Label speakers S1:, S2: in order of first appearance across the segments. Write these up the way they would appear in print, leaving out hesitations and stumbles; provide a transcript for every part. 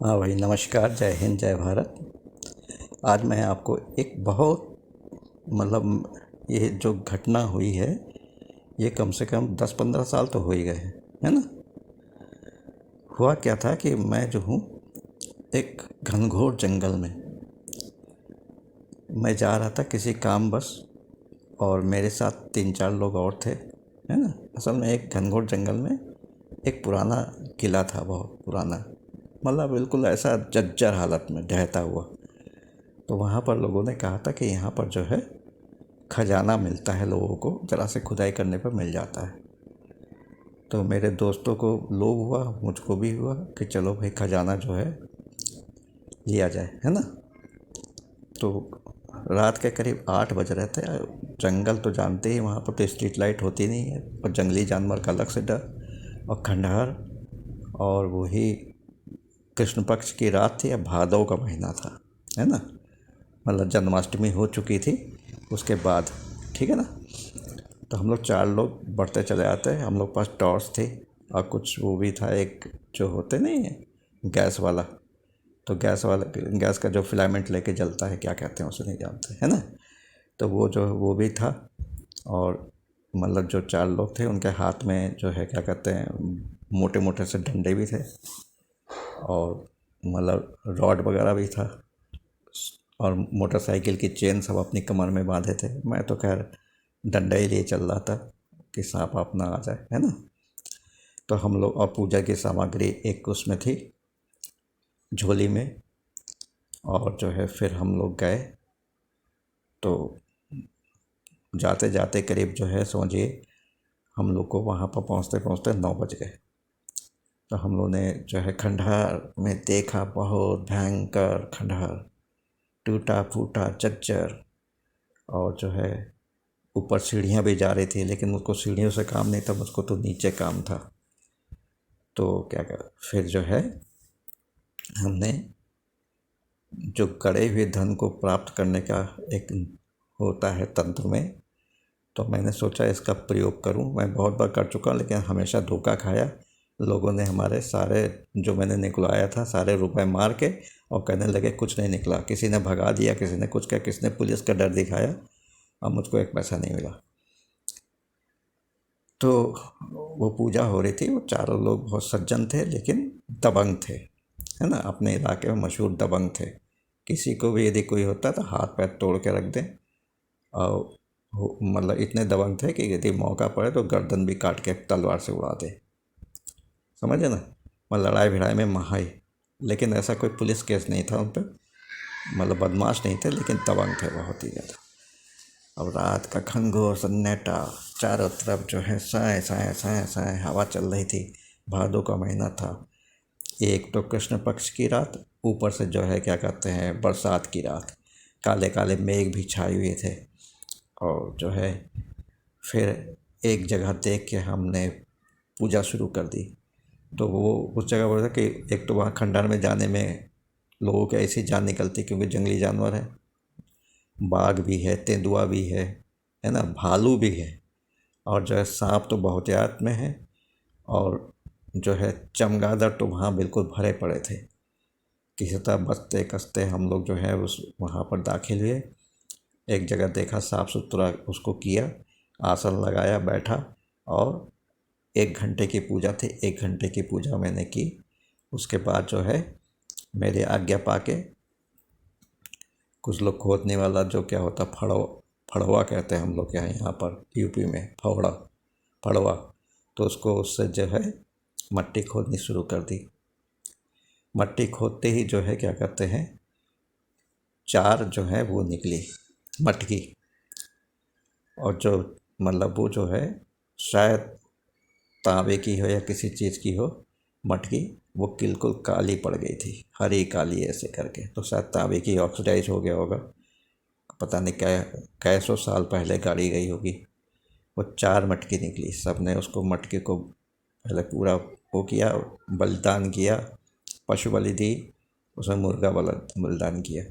S1: हाँ भाई, नमस्कार। जय हिंद, जय भारत। आज मैं आपको एक बहुत ये जो घटना हुई है, ये कम से कम 10-15 साल तो हो ही गए हैं, है ना। हुआ क्या था कि मैं जो हूँ, एक घनघोर जंगल में मैं जा रहा था किसी काम बस, और मेरे साथ 3-4 लोग और थे, है ना। असल में एक घनघोर जंगल में एक पुराना किला था, बहुत पुराना, बिल्कुल ऐसा जर्जर हालत में ढहता हुआ। तो वहाँ पर लोगों ने कहा था कि यहाँ पर जो है खजाना मिलता है, लोगों को ज़रा से खुदाई करने पर मिल जाता है। तो मेरे दोस्तों को लोभ हुआ, मुझको भी हुआ कि चलो भाई खजाना जो है लिया जाए, है ना। तो रात के करीब 8 बज रहे थे। जंगल तो जानते ही, वहाँ पर तो स्ट्रीट लाइट होती नहीं है, और जंगली जानवर का अलग से डर, और खंडहर, और वही कृष्ण पक्ष की रात थी, या भादव का महीना था, है ना। जन्माष्टमी हो चुकी थी उसके बाद, ठीक है ना। तो हम लोग 4 लोग बढ़ते चले आते हैं। हम लोग पास टॉर्च थी, और कुछ वो भी था, एक जो होते नहीं है गैस वाला। तो गैस का जो फिलामेंट लेके जलता है, क्या कहते हैं उसे नहीं जानते, है ना। तो वो भी था। और जो 4 लोग थे, उनके हाथ में जो है क्या कहते हैं, मोटे मोटे से डंडे भी थे, और रॉड वगैरह भी था, और मोटरसाइकिल की चेन सब अपनी कमर में बांधे थे। मैं तो खैर डंडा ही लिए चल रहा था कि सांप आप ना आ जाए, है ना। तो हम लोग, और पूजा की सामग्री एक उसमें थी झोली में, और जो है फिर हम लोग गए। तो जाते जाते करीब जो है समझिए, हम लोग को वहाँ पर पहुँचते पहुँचते 9 बज गए। तो हम लोग ने जो है खंडहर में देखा, बहुत भयंकर खंडहर, टूटा फूटा जर्जर। और जो है ऊपर सीढ़ियाँ भी जा रही थी, लेकिन मुझको सीढ़ियों से काम नहीं था, मुझको तो नीचे काम था। तो क्या कर, फिर जो है हमने जो गड़े हुए धन को प्राप्त करने का एक होता है तंत्र में, तो मैंने सोचा इसका प्रयोग करूं। मैं बहुत बार कर चुका, लेकिन हमेशा धोखा खाया। लोगों ने हमारे सारे जो मैंने निकलवाया था सारे रुपए मार के, और कहने लगे कुछ नहीं निकला। किसी ने भगा दिया, किसी ने कुछ किया, किसी ने पुलिस का डर दिखाया, और मुझको एक पैसा नहीं मिला। तो वो पूजा हो रही थी, वो चारों लोग बहुत सज्जन थे, लेकिन दबंग थे, है ना। अपने इलाके में मशहूर दबंग थे। किसी को भी यदि कोई होता तो हाथ पैर तोड़ के रख दें। और इतने दबंग थे कि यदि मौका पड़े तो गर्दन भी काट के तलवार से उड़ा दे, समझे ना। लड़ाई भिड़ाई में महाई। लेकिन ऐसा कोई पुलिस केस नहीं था उन पर। बदमाश नहीं थे, लेकिन दबंग थे बहुत ही ज़्यादा। अब रात का घनघोर सन्नाटा, चारों तरफ जो है साए साए साए साए हवा चल रही थी। भादों का महीना था। एक तो कृष्ण पक्ष की रात, ऊपर से जो है क्या कहते हैं बरसात की रात। काले काले मेघ भी छाए हुए थे। और जो है फिर एक जगह देख के हमने पूजा शुरू कर दी। तो वो उस जगह पर था कि एक तो वहाँ खंडहर में जाने में लोगों की ऐसी जान निकलती, क्योंकि जंगली जानवर है। बाघ भी है, तेंदुआ भी है ना, भालू भी है। और जो है सांप तो बहुतायत में है। और जो है चमगादड़ तो वहाँ बिल्कुल भरे पड़े थे। किसी तरह बचते कसते हम लोग जो है उस वहाँ पर दाखिल हुए। एक जगह देखा, साफ सुथरा उसको किया, आसन लगाया, बैठा। और 1 घंटे की पूजा थी, 1 घंटे की पूजा मैंने की। उसके बाद जो है मेरी आज्ञा पाके कुछ लोग खोदने वाला जो क्या होता, फड़वा कहते हैं हम लोग यहाँ पर यूपी में, फड़वा। तो उसको उससे जो है मट्टी खोदनी शुरू कर दी। मट्टी खोदते ही जो है क्या कहते हैं 4 जो है वो निकली मटकी। और जो वो जो है शायद तांबे की हो या किसी चीज़ की हो मटकी, वो बिल्कुल काली पड़ गई थी, हरी काली ऐसे करके। तो शायद तांबे की ऑक्सीडाइज हो गया होगा, पता नहीं कै सौ साल पहले गाड़ी गई होगी। वो 4 मटकी निकली। सब ने उसको मटके को पहले पूरा वो किया, बलिदान किया, पशु बलि दी, उसमें मुर्गा बलिदान किया।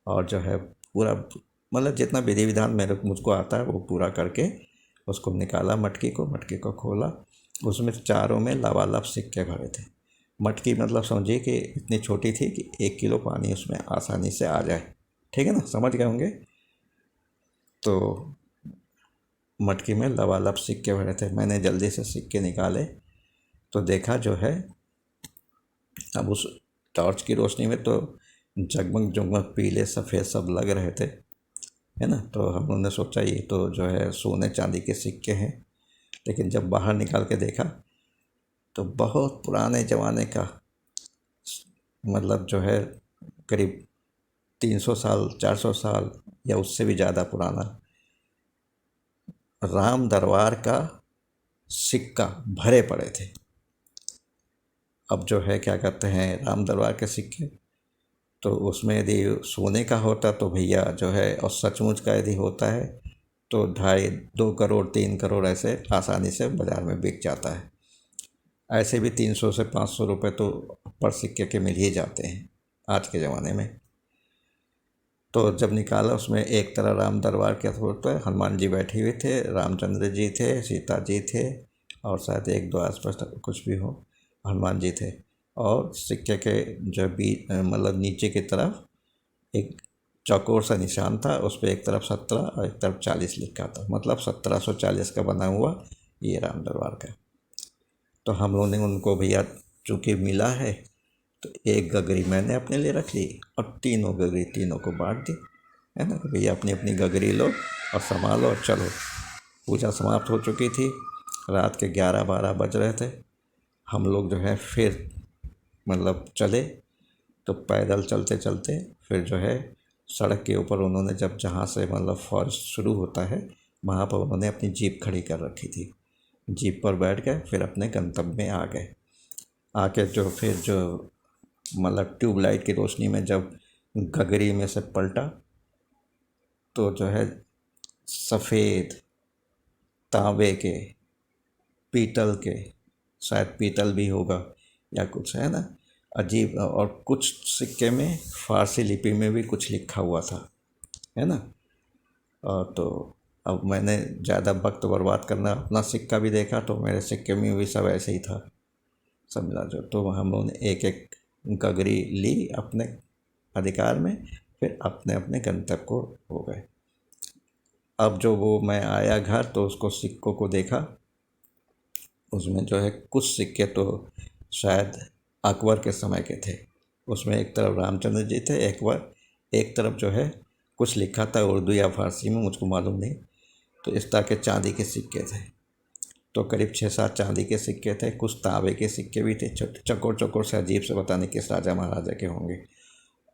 S1: और जो है पूरा जितना विधि विधान मुझको आता है वो पूरा करके उसको निकाला, मटकी को खोला। उसमें चारों में लबालब सिक्के भरे थे। मटकी मतलब समझिए कि इतनी छोटी थी कि 1 किलो पानी उसमें आसानी से आ जाए। ठीक है ना, समझ गए होंगे। तो मटकी में लबालब सिक्के भरे थे। मैंने जल्दी से सिक्के निकाले तो देखा जो है, अब उस टॉर्च की रोशनी में तो जगमग जगमग पीले सफ़ेद सब लग रहे थे, है ना। तो हम लोगों ने सोचा ये तो जो है सोने चांदी के सिक्के हैं। लेकिन जब बाहर निकाल के देखा तो बहुत पुराने ज़माने का, मतलब जो है करीब 300 साल 400 साल या उससे भी ज़्यादा पुराना राम दरबार का सिक्का भरे पड़े थे। अब जो है क्या कहते हैं, राम दरबार के सिक्के तो उसमें यदि सोने का होता तो भैया जो है, और सचमुच का यदि होता है तो 2.5 2 करोड़ 3 करोड़ ऐसे आसानी से बाज़ार में बिक जाता है। ऐसे भी 300 से 500 रुपये तो पर सिक्के के मिल ही जाते हैं आज के ज़माने में। तो जब निकाला उसमें एक तरह राम दरबार के फोटो है, हनुमान जी बैठे हुए थे, रामचंद्र जी थे, सीता जी थे, और शायद 1 2 आसपास कुछ भी हो, हनुमान जी थे। और सिक्के के जो मतलब नीचे की तरफ एक चौकोर सा निशान था, उस पर एक तरफ 17 और एक तरफ 40 लिखा था, मतलब 1740 का बना हुआ ये राम दरबार का। तो हम लोगों ने उनको, भैया चूँकि मिला है तो एक गगरी मैंने अपने लिए रख ली और 3 गगरी तीनों को बांट दी, है ना। भैया अपनी अपनी गगरी लो और संभालो और चलो। पूजा समाप्त हो चुकी थी, रात के 11 12 बज रहे थे। हम लोग जो है फिर मतलब चले, तो पैदल चलते चलते फिर जो है सड़क के ऊपर उन्होंने, जब जहाँ से मतलब फॉरेस्ट शुरू होता है वहाँ पर उन्होंने अपनी जीप खड़ी कर रखी थी। जीप पर बैठ गए, फिर अपने गंतव्य में आ गए। आके जो फिर जो मतलब ट्यूबलाइट की रोशनी में जब गगरी में से पलटा तो जो है सफ़ेद तांबे के, पीतल के, शायद पीतल भी होगा या कुछ, है ना, अजीब। और कुछ सिक्के में फारसी लिपि में भी कुछ लिखा हुआ था, है ना। और तो अब मैंने ज़्यादा वक्त बर्बाद करना, अपना सिक्का भी देखा तो मेरे सिक्के में भी सब ऐसे ही था, समझा जो। तो हम लोगों ने एक एक गगरी ली अपने अधिकार में, फिर अपने अपने गंतव्य को हो गए। अब जो वो मैं आया घर तो उसको सिक्कों को देखा, उसमें जो है कुछ सिक्के तो शायद अकबर के समय के थे। उसमें एक तरफ रामचंद्र जी थे, एक तरफ जो है कुछ लिखा था उर्दू या फारसी में, मुझको मालूम नहीं। तो इस तरह के चांदी के सिक्के थे। तो करीब 6 7 चांदी के सिक्के थे, कुछ तांबे के सिक्के भी थे, चकोर चकोर से, अजीब से, पता नहीं किस राजा महाराजा के होंगे।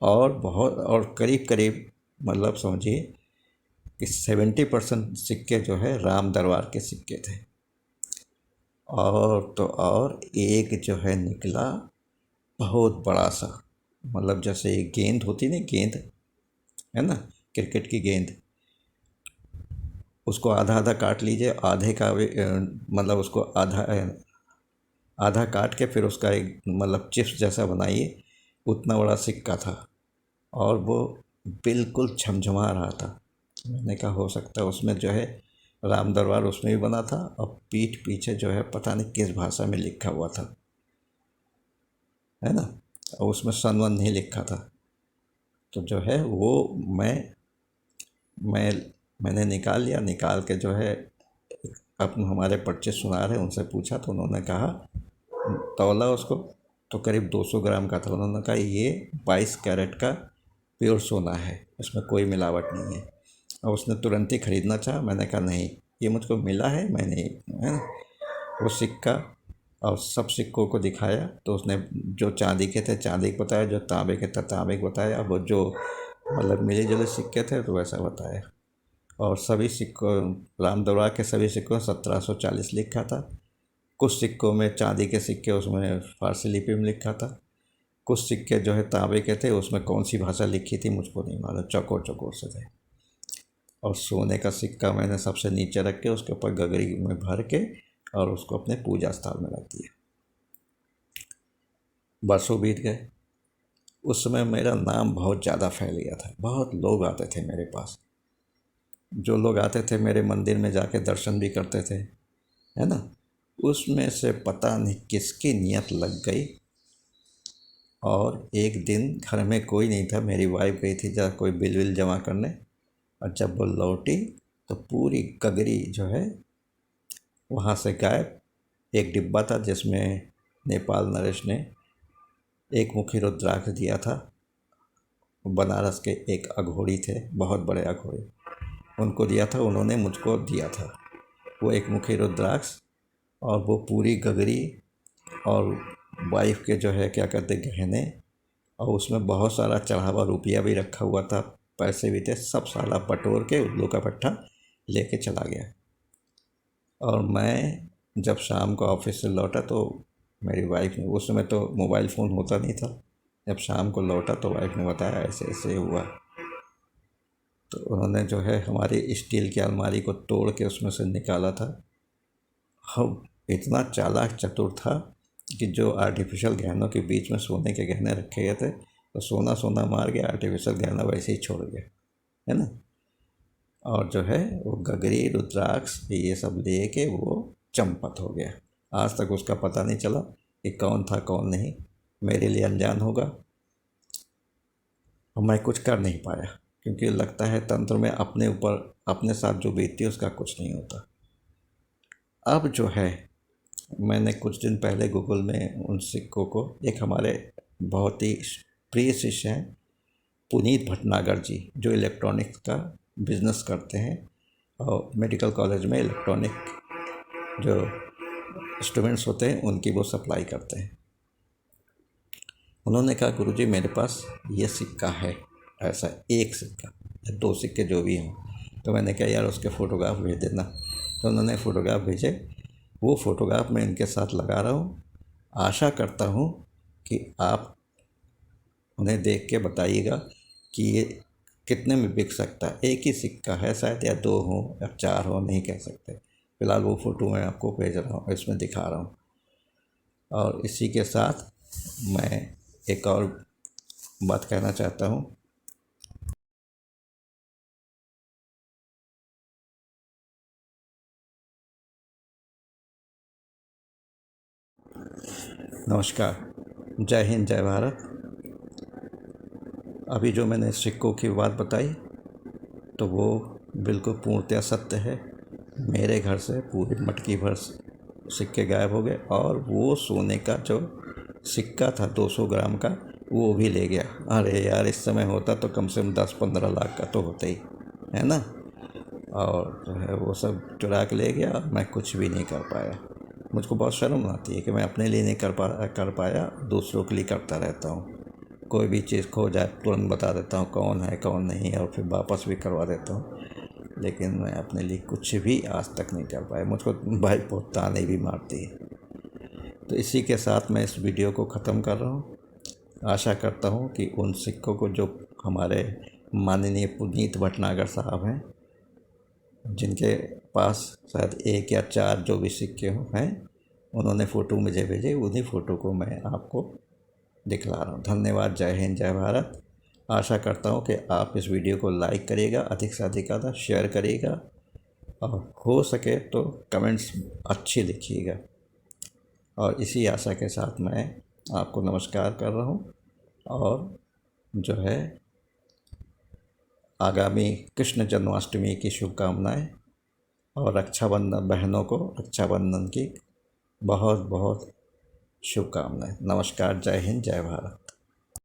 S1: और बहुत, और करीब करीब मतलब समझिए कि 70% सिक्के जो है राम दरबार के सिक्के थे। और तो और एक जो है निकला बहुत बड़ा सा, मतलब जैसे गेंद होती ना, गेंद है ना, क्रिकेट की गेंद, उसको आधा आधा काट लीजिए, आधे का भी मतलब उसको आधा काट के फिर उसका एक मतलब चिप्स जैसा बनाइए, उतना बड़ा सिक्का था। और वो बिल्कुल झमझमा रहा था। मैंने कहा हो सकता है उसमें जो है राम दरबार उसमें भी बना था, और पीठ पीछे जो है पता नहीं किस भाषा में लिखा हुआ था, है ना, और उसमें सन नहीं लिखा था। तो जो है वो मैं मैंने निकाल लिया, निकाल के जो है अब हमारे पर्चे सुना रहे उनसे पूछा तो उन्होंने कहा, तौला उसको, तो करीब 200 ग्राम का था। उन्होंने कहा ये 22 कैरेट का प्योर सोना है, इसमें कोई मिलावट नहीं है। और उसने तुरंत ही ख़रीदना चाहा। मैंने कहा नहीं, ये मुझको मिला है, मैंने, है ना। वो सिक्का और सब सिक्कों को दिखाया तो उसने जो चांदी के थे चांदी को बताया, जो तांबे के थे तांबे को बताया, अब जो मतलब मिले जुले सिक्के थे तो वैसा बताया। और सभी सिक्कों, राम दरबार के सभी सिक्कों 1740 लिखा था। कुछ सिक्कों में, चांदी के सिक्के उसमें फारसी लिपि में लिखा था। कुछ सिक्के जो है तांबे के थे, उसमें कौन सी भाषा लिखी थी मुझको नहीं मालूम, चौकोर चौकोर से थे। और सोने का सिक्का मैंने सबसे नीचे रख के उसके ऊपर गगरी में भर के और उसको अपने पूजा स्थल में रख दिया। बरसों बीत गए। उस समय मेरा नाम बहुत ज़्यादा फैल गया था, बहुत लोग आते थे मेरे पास। जो लोग आते थे मेरे मंदिर में जाके दर्शन भी करते थे, है ना। उसमें से पता नहीं किसकी नीयत लग गई, और एक दिन घर में कोई नहीं था, मेरी वाइफ गई थी जरा कोई बिल विल जमा करने, और जब वो लौटी तो पूरी गगरी जो है वहाँ से गायब। एक डिब्बा था जिसमें नेपाल नरेश ने एक मुखी रुद्राक्ष दिया था। बनारस के एक अघोरी थे, बहुत बड़े अघोरी, उनको दिया था, उन्होंने मुझको दिया था वो एक मुखी रुद्राक्ष। और वो पूरी गगरी और वाइफ के जो है क्या कहते गहने, और उसमें बहुत सारा चढ़ावा रुपया भी रखा हुआ था, पैसे भी थे, सब साला बटोर के उल्लू का पट्टा लेके चला गया। और मैं जब शाम को ऑफिस से लौटा तो मेरी वाइफ ने, उस समय तो मोबाइल फ़ोन होता नहीं था, जब शाम को लौटा तो वाइफ ने बताया ऐसे ऐसे हुआ। तो उन्होंने जो है हमारी स्टील की अलमारी को तोड़ के उसमें से निकाला था। हम इतना चालाक चतुर था कि जो आर्टिफिशियल गहनों के बीच में सोने के गहने रखे गए थे, तो सोना सोना मार के आर्टिफिशियल गहना वैसे ही छोड़ गया, है ना। और जो है वो गगरी रुद्राक्ष ये सब ले के वो चंपत हो गया। आज तक उसका पता नहीं चला कि कौन था कौन नहीं, मेरे लिए अनजान होगा, और मैं कुछ कर नहीं पाया, क्योंकि लगता है तंत्र में अपने ऊपर अपने साथ जो बीतती है उसका कुछ नहीं होता। अब जो है मैंने कुछ दिन पहले गूगल में उन सिक्कों को, एक हमारे बहुत ही प्रिय शिष्य हैं पुनीत भटनागर जी, जो इलेक्ट्रॉनिक्स का बिजनेस करते हैं और मेडिकल कॉलेज में इलेक्ट्रॉनिक जो इंस्ट्रूमेंट्स होते हैं उनकी वो सप्लाई करते हैं। उन्होंने कहा गुरुजी मेरे पास ये सिक्का है, ऐसा एक सिक्का या दो सिक्के जो भी हों। तो मैंने कहा यार उसके फ़ोटोग्राफ भेज देना। तो उन्होंने फ़ोटोग्राफ भेजे, वो फ़ोटोग्राफ मैं इनके साथ लगा रहा हूँ। आशा करता हूँ कि आप उन्हें देख के बताइएगा कि ये कितने में बिक सकता है। एक ही सिक्का है शायद, या दो हो या चार हो, नहीं कह सकते। फ़िलहाल वो फ़ोटो मैं आपको भेज रहा हूँ, इसमें दिखा रहा हूँ। और इसी के साथ मैं एक और बात कहना चाहता हूँ। नमस्कार, जय हिंद, जय भारत। अभी जो मैंने सिक्कों की बात बताई तो वो बिल्कुल पूर्णतः सत्य है। मेरे घर से पूरी मटकी भर सिक्के गायब हो गए, और वो सोने का जो सिक्का था 200 ग्राम का वो भी ले गया। अरे यार, इस समय होता तो कम से कम 10-15 लाख का तो होता ही, है ना। और जो है वो सब चुरा के ले गया, मैं कुछ भी नहीं कर पाया। मुझको बहुत शर्म आती है कि मैं अपने लिए नहीं कर पाया, दूसरों के लिए करता रहता हूँ। कोई भी चीज़ खो जाए तुरंत बता देता हूँ कौन है कौन नहीं है, और फिर वापस भी करवा देता हूँ, लेकिन मैं अपने लिए कुछ भी आज तक नहीं कर पाया। मुझको भाई बहुत ताने भी मारती है। तो इसी के साथ मैं इस वीडियो को ख़त्म कर रहा हूँ। आशा करता हूँ कि उन सिक्कों को जो हमारे माननीय पुनीत भटनागर साहब हैं, जिनके पास शायद एक या चार जो भी सिक्के हैं, उन्होंने फ़ोटो मुझे भेजे, उन्हीं फ़ोटो को मैं आपको दिखला रहा हूँ। धन्यवाद, जय हिंद, जय भारत। आशा करता हूँ कि आप इस वीडियो को लाइक करिएगा, अधिक से अधिक ज़्यादा शेयर करिएगा, और हो सके तो कमेंट्स अच्छी लिखिएगा। और इसी आशा के साथ मैं आपको नमस्कार कर रहा हूँ, और जो है आगामी कृष्ण जन्माष्टमी की शुभकामनाएँ, और रक्षाबंधन, बहनों को रक्षाबंधन की बहुत बहुत शुभकामनाएँ। नमस्कार, जय हिंद, जय भारत।